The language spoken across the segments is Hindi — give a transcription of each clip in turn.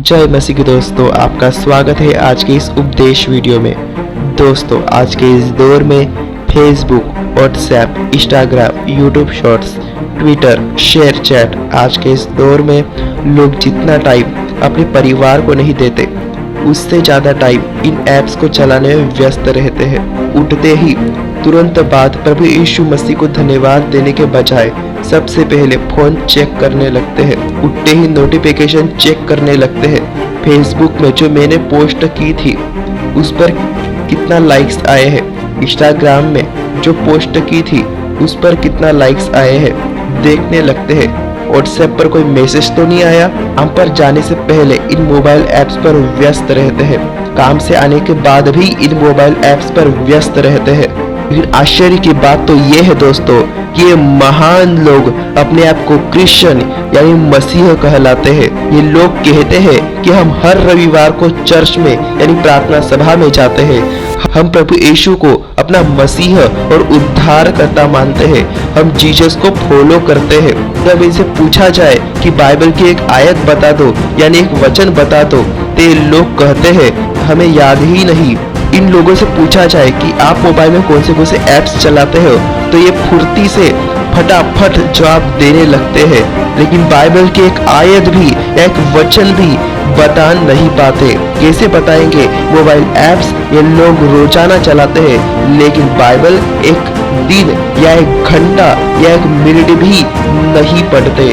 जय मसीह के दोस्तों, आपका स्वागत है आज के इस उपदेश वीडियो में। दोस्तों, आज के इस दौर में Facebook, WhatsApp, Instagram, YouTube shorts, Twitter, share chat, आज के इस दौर में लोग जितना टाइम अपने परिवार को नहीं देते, उससे ज़्यादा टाइम इन ऐप्स को चलाने में व्यस्त रहते हैं। उठते ही तुरंत बाद प्रभु यीशु मसीह को धन्यवाद देने के बजाय सबसे पहले फोन चेक करने लगते हैं। उठते ही नोटिफिकेशन चेक करने लगते हैं। फेसबुक में जो मैंने पोस्ट की थी उस पर कितना लाइक्स आए हैं, इंस्टाग्राम में जो पोस्ट की थी उस पर कितना लाइक्स आए हैं देखने लगते हैं। व्हाट्सएप पर कोई मैसेज तो नहीं आया। हम पर जाने से पहले इन मोबाइल ऐप्स पर व्यस्त रहते हैं। काम से आने के बाद भी इन मोबाइल ऐप्स पर व्यस्त रहते हैं। लेकिन आश्चर्य की बात तो ये है दोस्तों कि ये महान लोग अपने आप को क्रिश्चियन यानी मसीह कहलाते हैं। ये लोग कहते हैं कि हम हर रविवार को चर्च में यानी प्रार्थना सभा में जाते हैं। हम प्रभु यीशु को अपना मसीह और उद्धारकर्ता मानते हैं। हम जीसस को फॉलो करते हैं। जब इनसे पूछा जाए कि बाइबल की एक आयत बता दो यानी एक वचन बता दो, तो ये लोग कहते हैं हमें याद ही नहीं। इन लोगों से पूछा जाए कि आप मोबाइल में कौन से ऐप्स चलाते हो, तो ये फुर्ती से फटाफट जवाब देने लगते हैं। लेकिन बाइबल की एक आयत भी या एक वचन भी बता नहीं पाते। कैसे बताएंगे? मोबाइल ऐप्स ये लोग रोजाना चलाते हैं, लेकिन बाइबल एक दिन या एक घंटा या एक मिनट भी नहीं पढ़ते।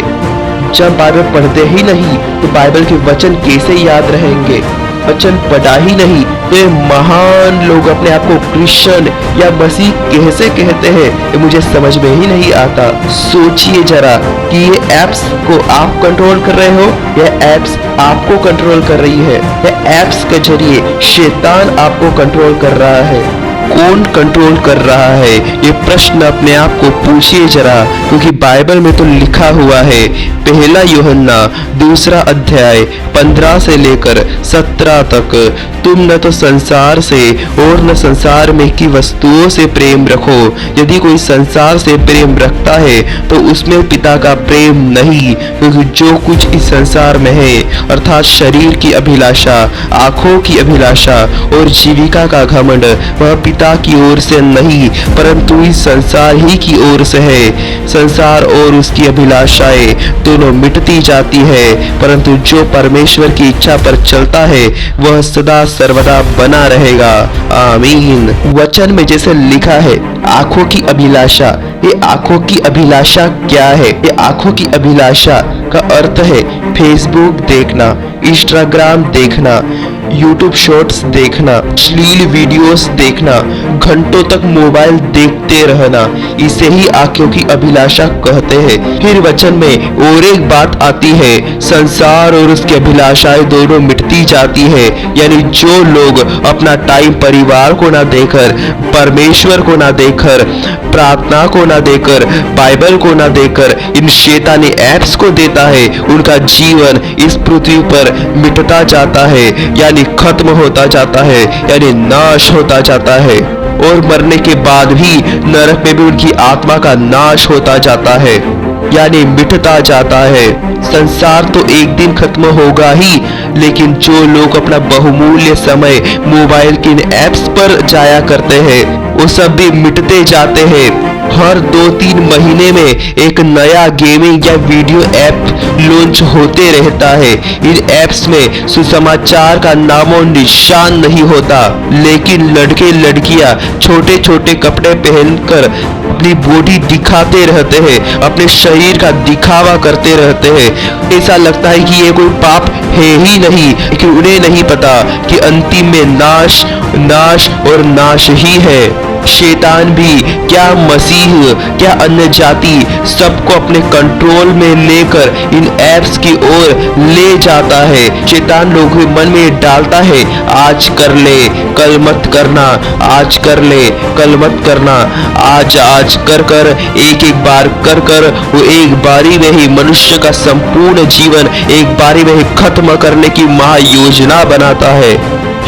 जब बाइबल पढ़ते ही नहीं तो बाइबल के वचन कैसे याद रहेंगे? वचन पढ़ा ही नहीं तो ये महान लोग अपने आप को क्रिश्चियन या मसीह कैसे कहते हैं, ये मुझे समझ में ही नहीं आता। सोचिए जरा कि ये ऐप्स को आप कंट्रोल कर रहे हो या ऐप्स आपको कंट्रोल कर रही है, या ऐप्स के जरिए शैतान आपको कंट्रोल कर रहा है। कौन कंट्रोल कर रहा है? ये प्रश्न अपने आप को पूछिए जरा, क्योंकि बाइबल में तो लिखा हुआ है, पहला यूहन्ना 2 अध्याय 15 से लेकर 17 तक, तुम न तो संसार से और न संसार में की वस्तुओं से प्रेम रखो। यदि कोई संसार से प्रेम रखता है तो उसमें पिता का प्रेम नहीं, क्योंकि जो कुछ इस संसार में है अर्थात शरीर की अभिलाषा, आंखों की अभिलाषा और जीविका का घमंड, वह पिता की ओर से नहीं परंतु इस संसार ही की ओर से है। संसार और उसकी अभिलाषाएं दोनों मिटती जाती है, परंतु जो परमेश्वर की इच्छा पर चलता है वह सदा सर्वदा बना रहेगा। आमीन। वचन में जैसे लिखा है आंखों की अभिलाषा, ये आंखों की अभिलाषा क्या है? ये आंखों की अभिलाषा का अर्थ है फेसबुक देखना, इंस्टाग्राम देखना, यूट्यूब शॉर्ट्स देखना, अश्लील वीडियोस देखना, घंटों तक मोबाइल देखते रहना, इसे ही आंखों की अभिलाषा कहते हैं। फिर वचन में और एक बात आती है, संसार और उसकी अभिलाषाएं दोनों मिटती जाती है। यानी जो लोग अपना टाइम परिवार को ना देकर, परमेश्वर को ना देकर, प्रार्थना को ना देकर, बाइबल को ना देकर इन शैतानी ऐप्स को देता है, उनका जीवन इस पृथ्वी पर मिटता जाता है, यानी खत्म होता जाता है, यानी नाश होता जाता है। और मरने के बाद भी नरक में भी उनकी आत्मा का नाश होता जाता है, यानी मिटता जाता है। संसार तो एक दिन खत्म होगा ही, लेकिन जो लोग अपना बहुमूल्य समय मोबाइल के इन ऐप्स पर जाया करते हैं वो सब भी मिटते जाते हैं। हर 2-3 महीने में एक नया गेमिंग या वीडियो ऐप लॉन्च होते रहता है। इन ऐप्स में सुसमाचार का नामो निशान नहीं होता, लेकिन लड़के लड़कियां छोटे छोटे कपड़े पहनकर अपनी बॉडी दिखाते रहते हैं, अपने शरीर का दिखावा करते रहते हैं। ऐसा लगता है कि ये कोई पाप है ही नहीं, लेकिन उन्हें नहीं पता कि अंतिम में नाश नाश और नाश ही है। शैतान भी, क्या मसीह, क्या अन्य जाति, सबको अपने कंट्रोल में लेकर इन ऐप्स की ओर ले जाता है। शैतान लोगों के मन में डालता है, आज कर ले कल मत करना, आज कर ले कल मत करना, आज आज कर कर एक एक बार कर कर वो एक बारी में ही मनुष्य का संपूर्ण जीवन एक बारी में ही खत्म करने की महायोजना बनाता है।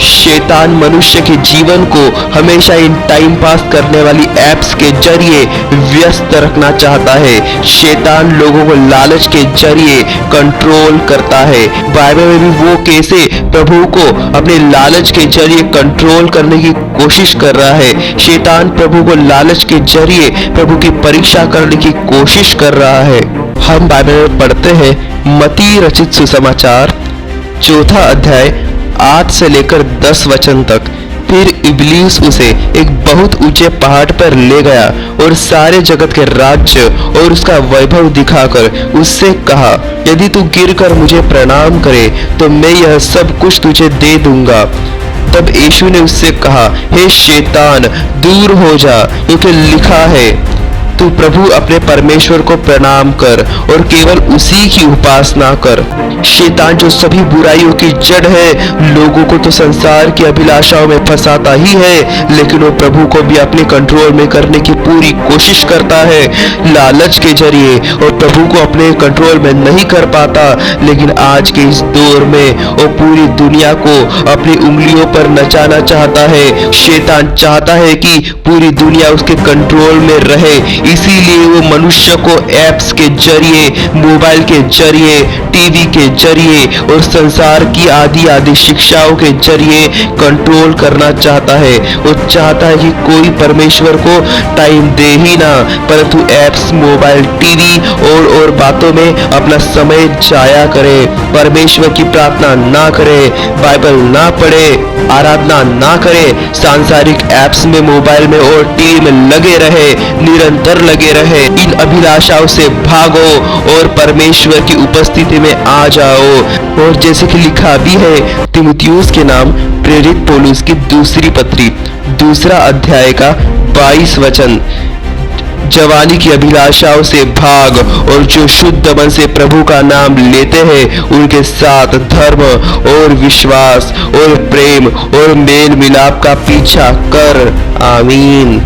शैतान मनुष्य के जीवन को हमेशा इन टाइम पास करने वाली एप्स के जरिए व्यस्त रखना चाहता है। शैतान लोगों को लालच के जरिए कंट्रोल करता है। बाइबल में भी वो कैसे प्रभु को अपने लालच के जरिए कंट्रोल करने की कोशिश कर रहा है। शैतान प्रभु को लालच के जरिए प्रभु की परीक्षा करने की कोशिश कर रहा है। हम बाइबल में पढ़ते हैं मत्ती रचित सुसमाचार 4 अध्याय 8 से लेकर 10 वचन तक। फिर इब्लीस उसे एक बहुत ऊंचे पहाड़ पर ले गया और सारे जगत के राज्य और उसका वैभव दिखाकर उससे कहा, यदि तू गिरकर मुझे प्रणाम करे तो मैं यह सब कुछ तुझे दे दूंगा। तब यीशु ने उससे कहा, हे शैतान, दूर हो जा, क्योंकि लिखा है, तू प्रभु अपने परमेश्वर को प्रणाम कर और केवल उसी की उपासना कर। शैतान जो सभी बुराइयों की जड़ है, लोगों को तो संसार की अभिलाषाओं में फंसाता ही है, लेकिन वो प्रभु को भी अपने कंट्रोल में करने की पूरी कोशिश करता है लालच के जरिए, और प्रभु को अपने कंट्रोल में नहीं कर पाता। लेकिन आज के इस दौर में वो पूरी दुनिया को अपनी उंगलियों पर नचाना चाहता है। शैतान चाहता है कि पूरी दुनिया उसके कंट्रोल में रहे, इसीलिए वो मनुष्य को एप्स के जरिए, मोबाइल के जरिए, टीवी के जरिए और संसार की आदि शिक्षाओं के जरिए कंट्रोल करना चाहता है। वो चाहता है कि कोई परमेश्वर को टाइम दे ही ना, परंतु एप्स, मोबाइल, टीवी और बातों में अपना समय जाया करे, परमेश्वर की प्रार्थना ना करे, बाइबल ना पढ़े, आराधना ना करे, सांसारिक एप्स में, मोबाइल में और टीवी में लगे रहे, निरंतर लगे रहे। इन अभिलाषाओं से भागो और परमेश्वर की उपस्थिति में आ जाओ। और जैसे कि लिखा भी है तीमुथियुस के नाम प्रेरित पौलुस की दूसरी पत्री 2 अध्याय का 22 वचन, जवानी की अभिलाषाओं से भाग और जो शुद्ध मन से प्रभु का नाम लेते हैं उनके साथ धर्म और विश्वास और प्रेम और मेल मिलाप का पीछा कर। आमीन।